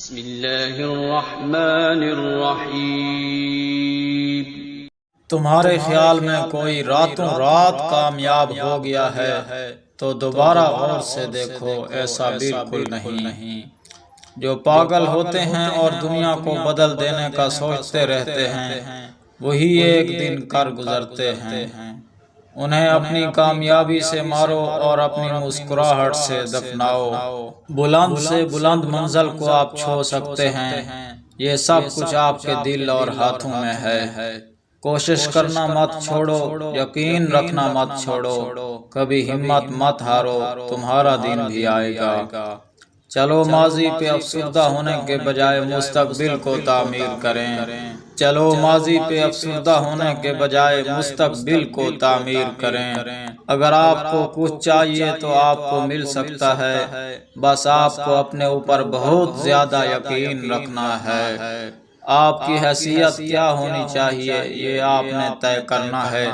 بسم اللہ الرحمن الرحیم۔ تمہارے خیال میں کوئی راتوں رات کامیاب ہو گیا ہے تو دوبارہ غور سے دیکھو، ایسا بالکل نہیں۔ جو پاگل ہوتے ہیں اور دنیا کو بدل دینے کا سوچتے رہتے ہیں، وہی ایک دن کر گزرتے ہیں۔ انہیں اپنی کامیابی سے مارو اور اپنی مسکراہٹ سے دفناؤ۔ بلند سے بلند منزل کو آپ چھو سکتے ہیں، یہ سب کچھ آپ کے دل اور ہاتھوں میں ہے۔ کوشش کرنا مت چھوڑو، یقین رکھنا مت چھوڑو، کبھی ہمت مت ہارو، تمہارا دن بھی آئے گا۔ چلو ماضی پہ افسردہ ہونے کے بجائے مستقبل کو تعمیر کریں۔ چلو ماضی پہ افسردہ ہونے کے بجائے مستقبل کو تعمیر کریں۔ اگر آپ کو کچھ چاہیے تو آپ کو مل سکتا ہے، بس آپ کو اپنے اوپر بہت زیادہ یقین رکھنا ہے۔ آپ کی حیثیت کیا ہونی چاہیے یہ آپ نے طے کرنا ہے،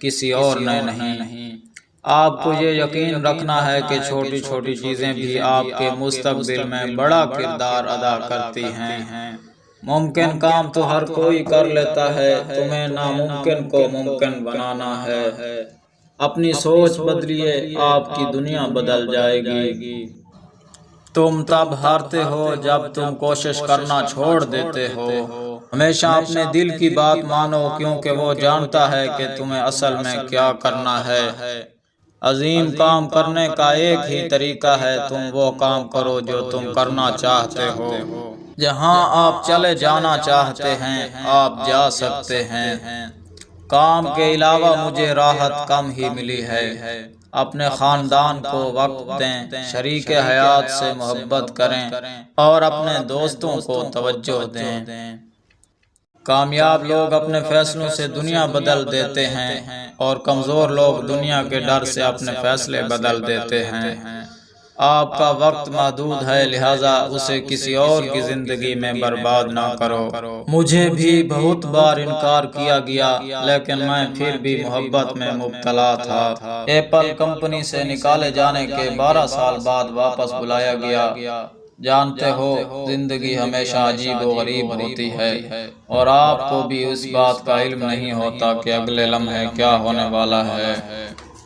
کسی اور نے نہیں۔ آپ کو یہ یقین رکھنا ہے کہ چھوٹی چھوٹی چیزیں بھی آپ کے مستقبل میں بڑا کردار ادا کرتی ہیں۔ ممکن کام تو ہر کوئی کر لیتا ہے، تمہیں ناممکن کو ممکن بنانا ہے۔ اپنی سوچ بدلیے، آپ کی دنیا بدل جائے گی۔ تم تب ہارتے ہو جب تم کوشش کرنا چھوڑ دیتے ہو۔ ہمیشہ اپنے دل کی بات مانو، کیونکہ وہ جانتا ہے کہ تمہیں اصل میں کیا کرنا ہے۔ عظیم کام کرنے کا ایک ہی طریقہ ہے، تم وہ کام کرو جو تم کرنا چاہتے ہو۔ جہاں آپ چلے جانا چاہتے ہیں، آپ جا سکتے ہیں۔ کام کے علاوہ مجھے راحت کم ہی ملی ہے۔ اپنے خاندان کو وقت دیں، شریک حیات سے محبت کریں اور اپنے دوستوں کو توجہ دیں۔ کامیاب لوگ اپنے فیصلوں سے دنیا بدل دیتے ہیں اور کمزور لوگ دنیا کے ڈر سے اپنے فیصلے بدل دیتے ہیں۔ آپ کا وقت محدود ہے، لہٰذا اسے کسی اور کی زندگی میں برباد نہ کرو۔ مجھے بھی بہت بار انکار کیا گیا، لیکن میں پھر بھی محبت میں مبتلا تھا۔ ایپل کمپنی سے نکالے جانے کے 12 سال بعد واپس بلایا گیا۔ جانتے ہو، زندگی ہمیشہ عجیب و غریب ہوتی ہے، اور آپ کو بھی اس بات کا علم نہیں ہوتا کہ اگلے لمحے کیا ہونے والا ہے۔